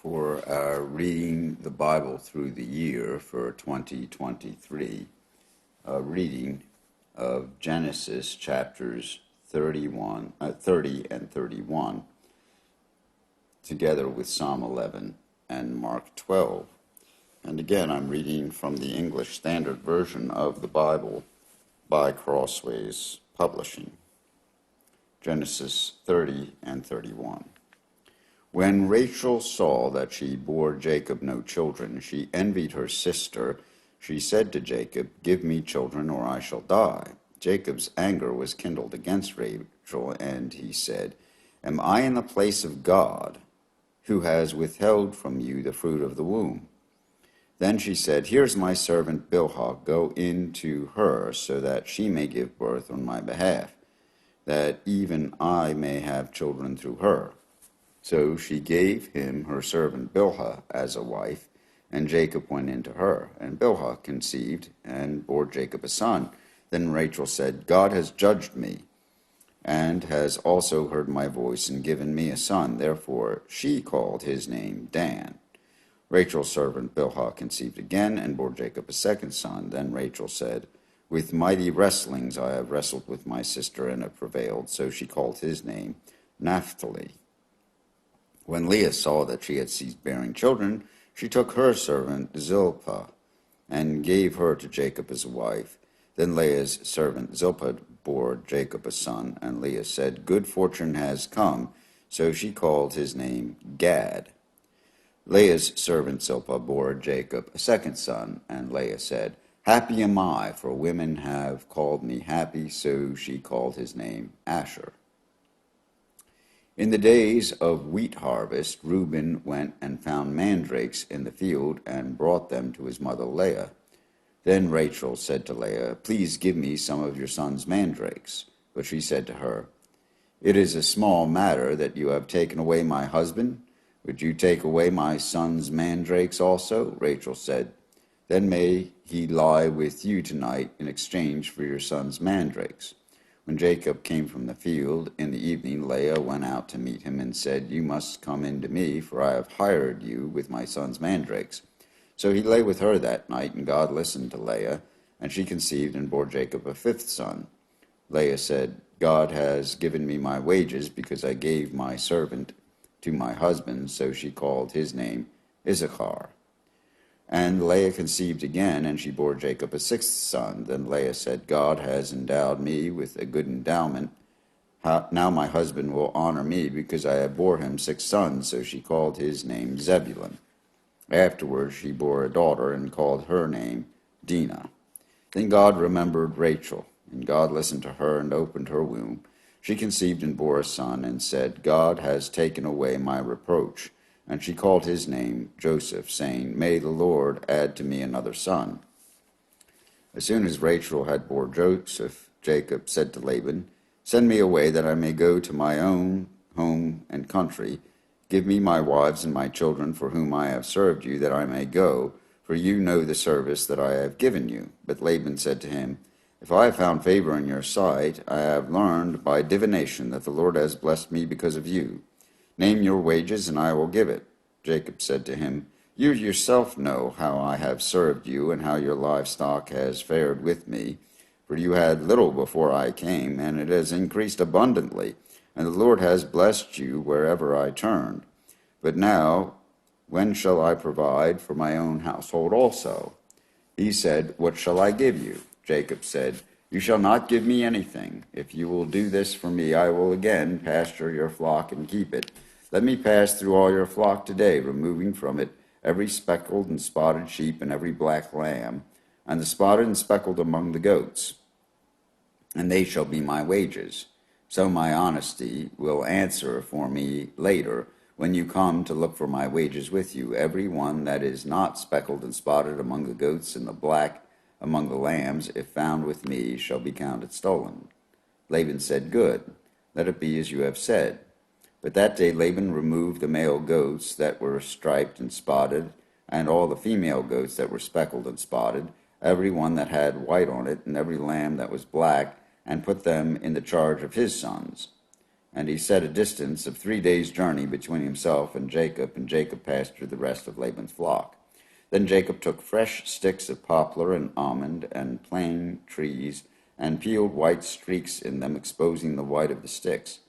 for reading the Bible through the year for 2023, reading of Genesis chapters 30 and 31, together with Psalm 11 and Mark 12. And again, I'm reading from the English Standard Version of the Bible by Crossways Publishing. Genesis 30 and 31. When Rachel saw that she bore Jacob no children, she envied her sister. She said to Jacob, "Give me children, or I shall die." Jacob's anger was kindled against Rachel, and he said, "Am I in the place of God, who has withheld from you the fruit of the womb?" Then she said, "Here's my servant Bilhah. Go in to her, so that she may give birth on my behalf, that even I may have children through her." So she gave him her servant Bilhah as a wife, and Jacob went in to her. And Bilhah conceived and bore Jacob a son. Then Rachel said, "God has judged me, and has also heard my voice and given me a son." Therefore she called his name Dan. Rachel's servant Bilhah conceived again and bore Jacob a second son. Then Rachel said, "With mighty wrestlings I have wrestled with my sister and have prevailed." So she called his name Naphtali. When Leah saw that she had ceased bearing children, she took her servant Zilpah and gave her to Jacob as a wife. Then Leah's servant Zilpah bore Jacob a son, and Leah said, "Good fortune has come." So she called his name Gad. Leah's servant Zilpah bore Jacob a second son, and Leah said, "Happy am I, for women have called me happy." So she called his name Asher. In the days of wheat harvest, Reuben went and found mandrakes in the field and brought them to his mother Leah. Then Rachel said to Leah, "Please give me some of your son's mandrakes." But she said to her, "It is a small matter that you have taken away my husband. Would you take away my son's mandrakes also?" Rachel said, "Then may he lie with you tonight in exchange for your son's mandrakes." When Jacob came from the field in the evening, Leah went out to meet him and said, "You must come in to me, for I have hired you with my son's mandrakes." So he lay with her that night, and God listened to Leah, and she conceived and bore Jacob a fifth son. Leah said, "God has given me my wages, because I gave my servant to my husband." So she called his name Issachar. And Leah conceived again, and she bore Jacob a sixth son. Then Leah said, "God has endowed me with a good endowment. Now my husband will honor me, because I have bore him 6 sons." So she called his name Zebulun. Afterwards she bore a daughter, and called her name Dinah. Then God remembered Rachel, and God listened to her and opened her womb. She conceived and bore a son, and said, "God has taken away my reproach." And she called his name Joseph, saying, "May the Lord add to me another son." As soon as Rachel had bore Joseph, Jacob said to Laban, "Send me away, that I may go to my own home and country. Give me my wives and my children, for whom I have served you, that I may go, for you know the service that I have given you." But Laban said to him, "If I have found favor in your sight, I have learned by divination that the Lord has blessed me because of you. Name your wages, and I will give it." Jacob said to him, "You yourself know how I have served you, and how your livestock has fared with me. For you had little before I came, and it has increased abundantly, and the Lord has blessed you wherever I turned. But now, when shall I provide for my own household also?" He said, "What shall I give you?" Jacob said, "You shall not give me anything. If you will do this for me, I will again pasture your flock and keep it. Let me pass through all your flock today, removing from it every speckled and spotted sheep and every black lamb, and the spotted and speckled among the goats, and they shall be my wages. So my honesty will answer for me later, when you come to look for my wages with you. Every one that is not speckled and spotted among the goats, and the black among the lambs, if found with me, shall be counted stolen." Laban said, "Good, let it be as you have said." But that day Laban removed the male goats that were striped and spotted, and all the female goats that were speckled and spotted, every one that had white on it, and every lamb that was black, and put them in the charge of his sons. And he set a distance of 3 days' journey between himself and Jacob pastured the rest of Laban's flock. Then Jacob took fresh sticks of poplar and almond and plane trees, and peeled white streaks in them, exposing the white of the sticks.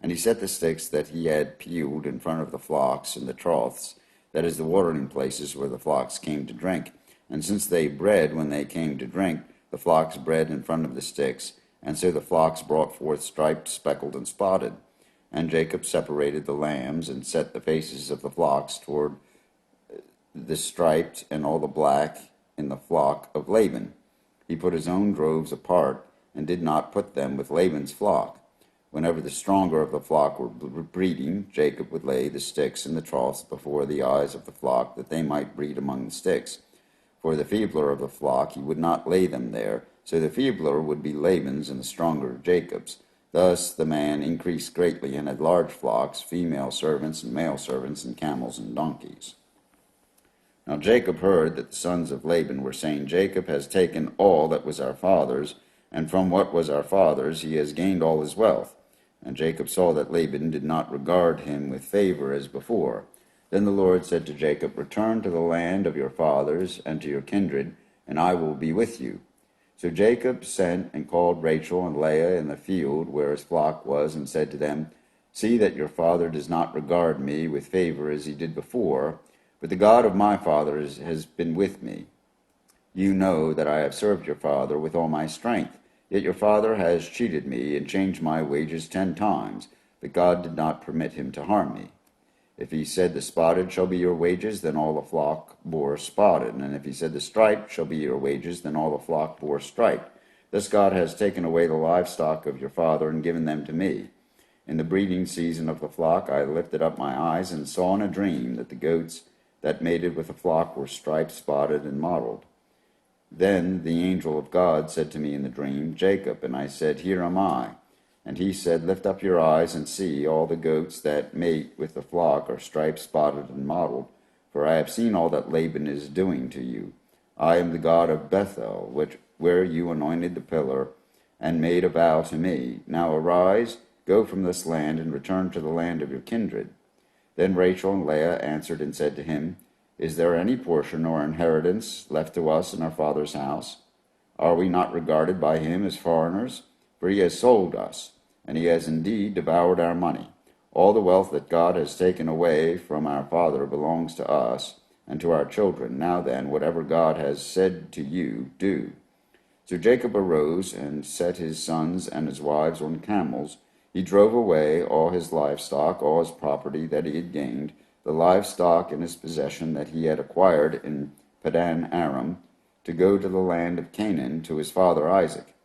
And he set the sticks that he had peeled in front of the flocks in the troughs, that is, the watering places where the flocks came to drink. And since they bred when they came to drink, the flocks bred in front of the sticks, and so the flocks brought forth striped, speckled, and spotted. And Jacob separated the lambs, and set the faces of the flocks toward the striped and all the black in the flock of Laban. He put his own droves apart, and did not put them with Laban's flock. Whenever the stronger of the flock were breeding, Jacob would lay the sticks in the troughs before the eyes of the flock, that they might breed among the sticks. For the feebler of the flock he would not lay them there, so the feebler would be Laban's and the stronger Jacob's. Thus the man increased greatly, and had large flocks, female servants and male servants, and camels and donkeys. Now Jacob heard that the sons of Laban were saying, Jacob has taken all that was our father's, and from what was our father's he has gained all his wealth. And Jacob saw that Laban did not regard him with favor as before. Then the Lord said to Jacob, Return to the land of your fathers and to your kindred, and I will be with you. So Jacob sent and called Rachel and Leah in the field where his flock was, and said to them, See that your father does not regard me with favor as he did before, but the God of my fathers has been with me. You know that I have served your father with all my strength. Yet your father has cheated me and changed my wages 10 times, but God did not permit him to harm me. If he said, The spotted shall be your wages, then all the flock bore spotted. And if he said, The striped shall be your wages, then all the flock bore striped. Thus God has taken away the livestock of your father and given them to me. In the breeding season of the flock I lifted up my eyes and saw in a dream that the goats that mated with the flock were striped, spotted, and mottled. Then the angel of God said to me in the dream, Jacob, and I said, Here am I. And he said, Lift up your eyes and see, all the goats that mate with the flock are striped, spotted, and mottled, for I have seen all that Laban is doing to you. I am the God of Bethel, where you anointed the pillar, and made a vow to me. Now arise, go from this land, and return to the land of your kindred. Then Rachel and Leah answered and said to him, Is there any portion or inheritance left to us in our father's house? Are we not regarded by him as foreigners? For he has sold us, and he has indeed devoured our money. All the wealth that God has taken away from our father belongs to us and to our children. Now then, whatever God has said to you, do. So Jacob arose and set his sons and his wives on camels. He drove away all his livestock, all his property that he had gained, the livestock in his possession that he had acquired in Padan Aram, to go to the land of Canaan to his father Isaac.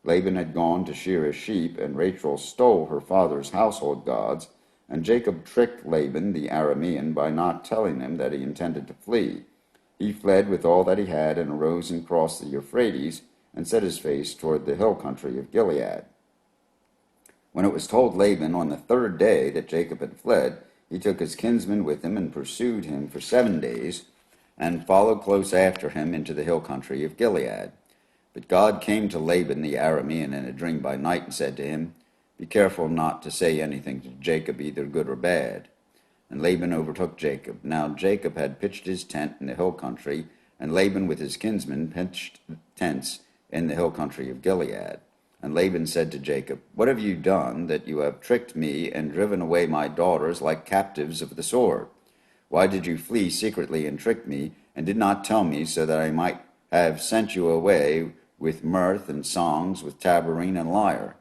Laban had gone to shear his sheep, and Rachel stole her father's household gods, and Jacob tricked Laban the Aramean by not telling him that he intended to flee. He fled with all that he had, and arose and crossed the Euphrates, and set his face toward the hill country of Gilead. When it was told Laban on the 3rd day that Jacob had fled, he took his kinsman with him and pursued him for 7 days, and followed close after him into the hill country of Gilead. But God came to Laban the Aramean in a dream by night and said to him, Be careful not to say anything to Jacob, either good or bad. And Laban overtook Jacob. Now Jacob had pitched his tent in the hill country, and Laban with his kinsmen pitched tents in the hill country of Gilead. And Laban said to Jacob, What have you done, that you have tricked me and driven away my daughters like captives of the sword? Why did you flee secretly and trick me, and did not tell me, so that I might have sent you away with mirth and songs, with tabourine and lyre?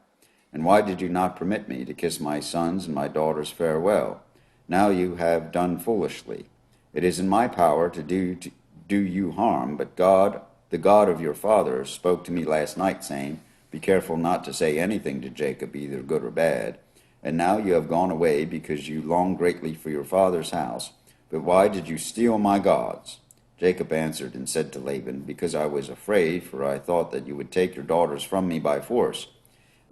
And why did you not permit me to kiss my sons and my daughters farewell? Now you have done foolishly. It is in my power to do you harm, but God, the God of your father, spoke to me last night, saying, Be careful not to say anything to Jacob, either good or bad. And now you have gone away because you long greatly for your father's house. But why did you steal my gods? Jacob answered and said to Laban, Because I was afraid, for I thought that you would take your daughters from me by force.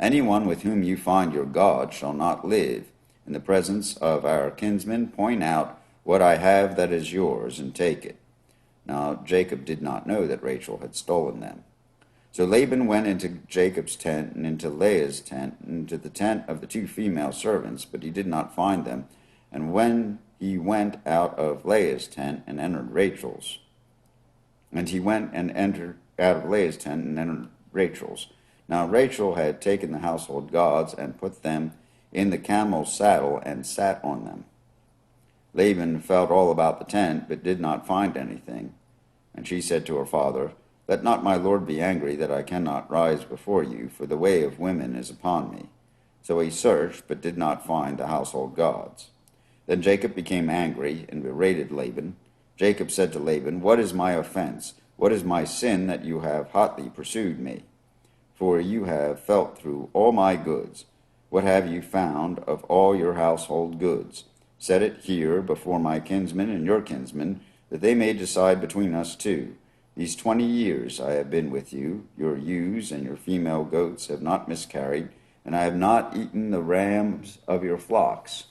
Anyone with whom you find your God shall not live. In the presence of our kinsmen, point out what I have that is yours, and take it. Now Jacob did not know that Rachel had stolen them. So Laban went into Jacob's tent and into Leah's tent and into the tent of the two female servants, but he did not find them. And when he went out of Leah's tent and entered Rachel's, and he went and entered out of Leah's tent and entered Rachel's. Now Rachel had taken the household gods and put them in the camel's saddle and sat on them. Laban felt all about the tent, but did not find anything. And she said to her father, Let not my lord be angry that I cannot rise before you, for the way of women is upon me. So he searched, but did not find the household gods. Then Jacob became angry and berated Laban. Jacob said to Laban, What is my offense? What is my sin that you have hotly pursued me? For you have felt through all my goods. What have you found of all your household goods? Set it here before my kinsmen and your kinsmen, that they may decide between us two. These 20 years I have been with you. Your ewes and your female goats have not miscarried, and I have not eaten the rams of your flocks.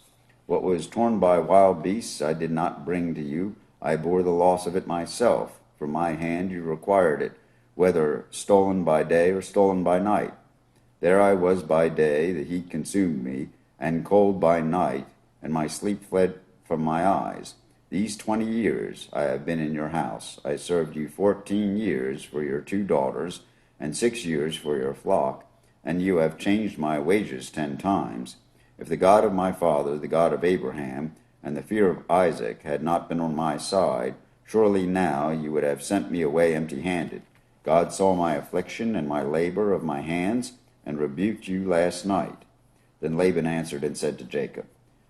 What was torn by wild beasts I did not bring to you. I bore the loss of it myself. From my hand you required it, whether stolen by day or stolen by night. There I was by day, the heat consumed me, and cold by night, and my sleep fled from my eyes. These 20 years I have been in your house. I served you 14 years for your 2 daughters, and 6 years for your flock, and you have changed my wages 10 times. If the God of my father, the God of Abraham, and the fear of Isaac had not been on my side, surely now you would have sent me away empty-handed. God saw my affliction and my labor of my hands, and rebuked you last night. Then Laban answered and said to Jacob,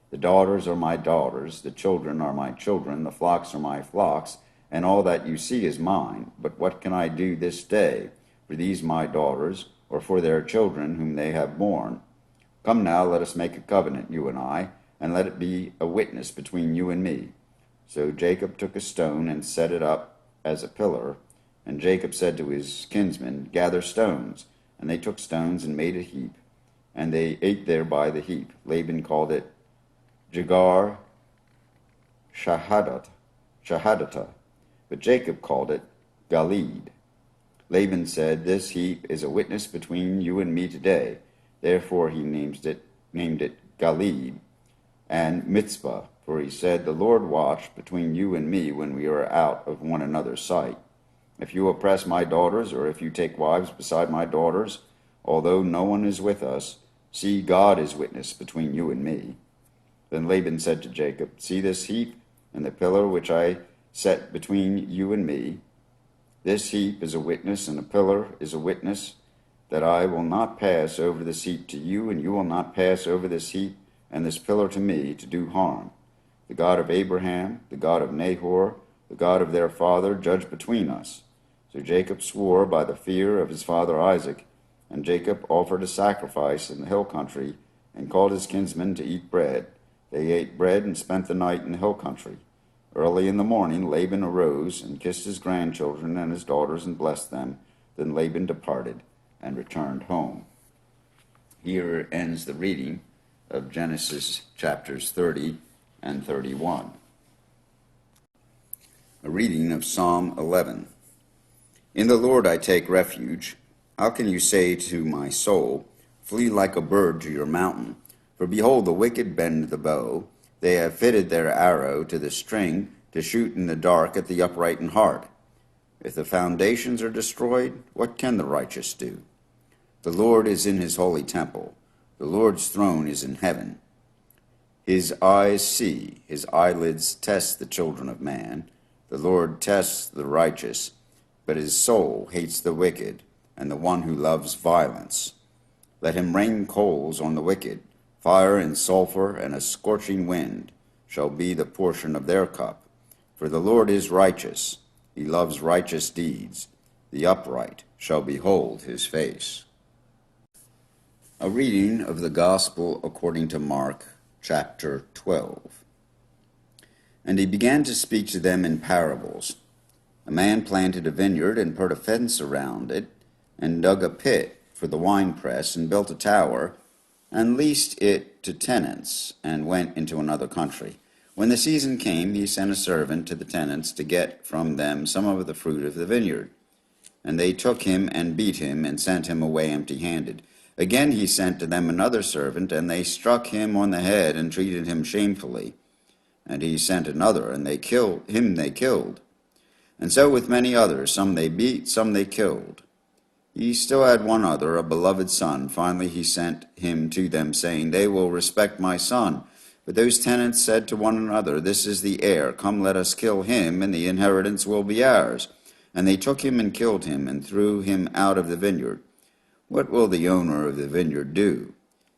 The daughters are my daughters, the children are my children, the flocks are my flocks, and all that you see is mine. But what can I do this day for these my daughters, or for their children whom they have borne? Come now, let us make a covenant, you and I, and let it be a witness between you and me. So Jacob took a stone and set it up as a pillar. And Jacob said to his kinsmen, Gather stones. And they took stones and made a heap, and they ate there by the heap. Laban called it Jegar Shahadata, but Jacob called it Galeed. Laban said, This heap is a witness between you and me today. Therefore he named it Galeed and Mitzpah, for he said, The Lord watched between you and me when we are out of one another's sight. If you oppress my daughters, or if you take wives beside my daughters, although no one is with us, see, God is witness between you and me. Then Laban said to Jacob, See this heap and the pillar which I set between you and me. This heap is a witness, and a pillar is a witness, that I will not pass over this heap to you, and you will not pass over this heap and this pillar to me to do harm. The God of Abraham, the God of Nahor, the God of their father, judge between us. So Jacob swore by the fear of his father Isaac, and Jacob offered a sacrifice in the hill country, and called his kinsmen to eat bread. They ate bread and spent the night in the hill country. Early in the morning Laban arose and kissed his grandchildren and his daughters and blessed them. Then Laban departed and returned home. Here ends the reading of Genesis chapters 30 and 31. A reading of Psalm 11. In the Lord I take refuge. How can you say to my soul, Flee like a bird to your mountain? For behold, the wicked bend the bow. They have fitted their arrow to the string to shoot in the dark at the upright in heart. If the foundations are destroyed, what can the righteous do? The Lord is in his holy temple. The Lord's throne is in heaven. His eyes see, his eyelids test the children of man. The Lord tests the righteous, but his soul hates the wicked and the one who loves violence. Let him rain coals on the wicked. Fire and sulfur and a scorching wind shall be the portion of their cup. For the Lord is righteous. He loves righteous deeds. The upright shall behold his face. A reading of the Gospel according to Mark, chapter 12. And he began to speak to them in parables. A man planted a vineyard and put a fence around it, and dug a pit for the winepress, and built a tower, and leased it to tenants, and went into another country. When the season came, he sent a servant to the tenants to get from them some of the fruit of the vineyard. And they took him and beat him and sent him away empty-handed. Again he sent to them another servant, and they struck him on the head and treated him shamefully. And he sent another, and they killed. And so with many others, some they beat, some they killed. He still had one other, a beloved son. Finally he sent him to them, saying, They will respect my son. But those tenants said to one another, This is the heir. Come, let us kill him, and the inheritance will be ours. And they took him and killed him, and threw him out of the vineyard. What will the owner of the vineyard do?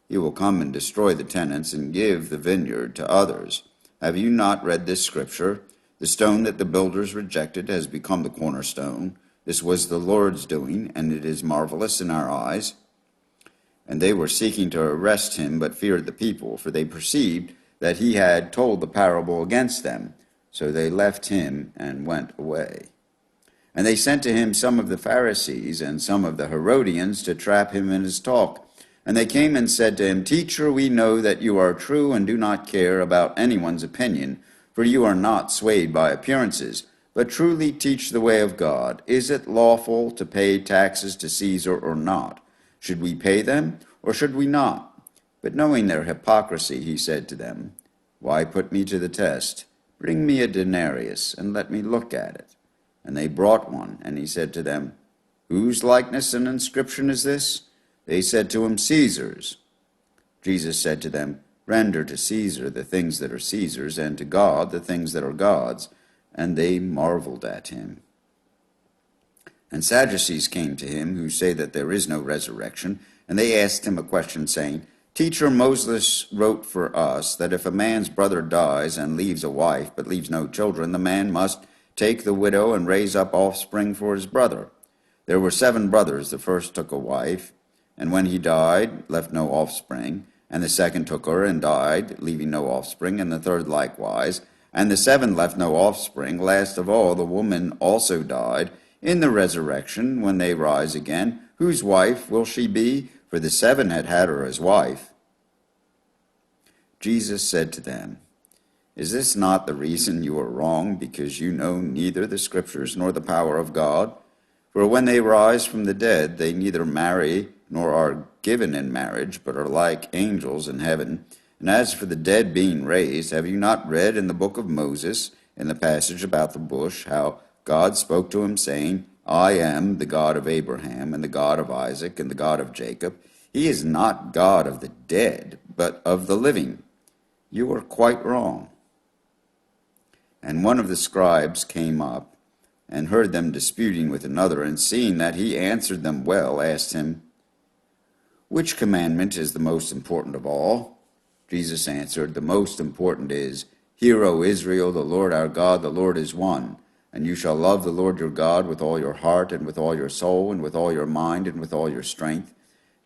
He will come and destroy the tenants and give the vineyard to others. Have you not read this scripture? The stone that the builders rejected has become the cornerstone. This was the Lord's doing, and it is marvelous in our eyes. And they were seeking to arrest him, but feared the people, for they perceived that he had told the parable against them. So they left him and went away. And they sent to him some of the Pharisees and some of the Herodians to trap him in his talk. And they came and said to him, Teacher, we know that you are true and do not care about anyone's opinion, for you are not swayed by appearances, but truly teach the way of God. Is it lawful to pay taxes to Caesar or not? Should we pay them, or should we not? But knowing their hypocrisy, he said to them, Why put me to the test? Bring me a denarius, and let me look at it. And they brought one, and he said to them, Whose likeness and inscription is this? They said to him, Caesar's. Jesus said to them, Render to Caesar the things that are Caesar's, and to God the things that are God's. And they marveled at him. And Sadducees came to him, who say that there is no resurrection, and they asked him a question, saying, Teacher, Moses wrote for us that if a man's brother dies and leaves a wife, but leaves no children, the man must take the widow and raise up offspring for his brother. There were 7 brothers. The first took a wife, and when he died, left no offspring. And the second took her and died, leaving no offspring, and the third likewise. And the 7 left no offspring. Last of all, the woman also died. In the resurrection, when they rise again, whose wife will she be? For the 7 had had her as wife. Jesus said to them, Is this not the reason you are wrong, because you know neither the Scriptures nor the power of God? For when they rise from the dead, they neither marry nor are given in marriage, but are like angels in heaven. And as for the dead being raised, have you not read in the book of Moses, in the passage about the bush, how God spoke to him, saying, I am the God of Abraham, and the God of Isaac, and the God of Jacob. He is not God of the dead, but of the living. You are quite wrong. And one of the scribes came up and heard them disputing with another, and seeing that he answered them well, asked him, Which commandment is the most important of all? Jesus answered, The most important is, Hear, O Israel, the Lord our God, the Lord is one. And you shall love the Lord your God with all your heart, and with all your soul, and with all your mind, and with all your strength.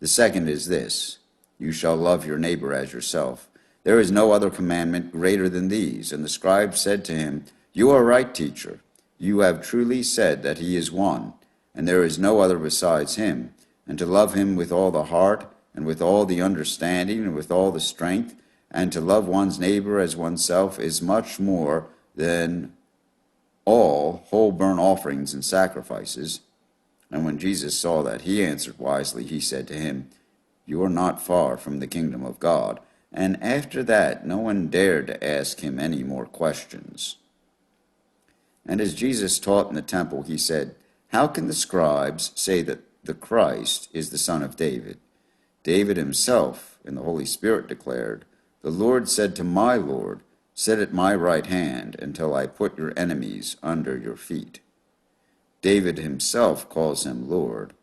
The second is this, You shall love your neighbor as yourself. There is no other commandment greater than these. And the scribe said to him, You are right, teacher. You have truly said that he is one, and there is no other besides him. And to love him with all the heart, and with all the understanding, and with all the strength, and to love one's neighbor as oneself is much more than all whole burnt offerings and sacrifices. And when Jesus saw that he answered wisely, he said to him, You are not far from the kingdom of God. And after that, no one dared to ask him any more questions. And as Jesus taught in the temple, he said, How can the scribes say that the Christ is the son of David? David himself in the Holy Spirit declared, The Lord said to my Lord, Sit at my right hand until I put your enemies under your feet. David himself calls him Lord.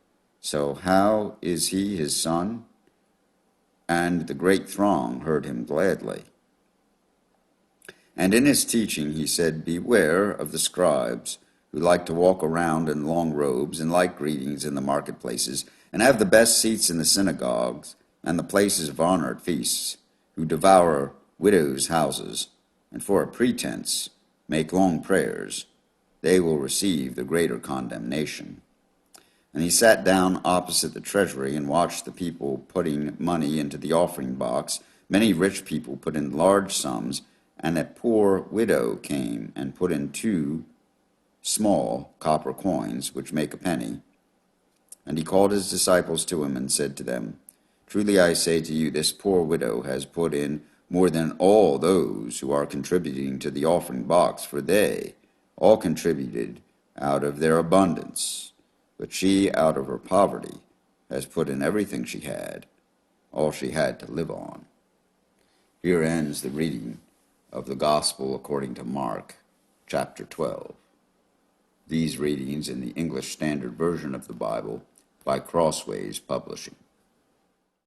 So how is he his son? And the great throng heard him gladly. And in his teaching he said, Beware of the scribes, who like to walk around in long robes and like greetings in the marketplaces, and have the best seats in the synagogues and the places of honor at feasts, who devour widows' houses, and for a pretense make long prayers. They will receive the greater condemnation. And he sat down opposite the treasury and watched the people putting money into the offering box. Many rich people put in large sums, and a poor widow came and put in 2 small copper coins, which make a penny. And he called his disciples to him and said to them, Truly I say to you, this poor widow has put in more than all those who are contributing to the offering box, for they all contributed out of their abundance. But she, out of her poverty, has put in everything she had, all she had to live on. Here ends the reading of the Gospel according to Mark, chapter 12. These readings in the English Standard Version of the Bible by Crossways Publishing.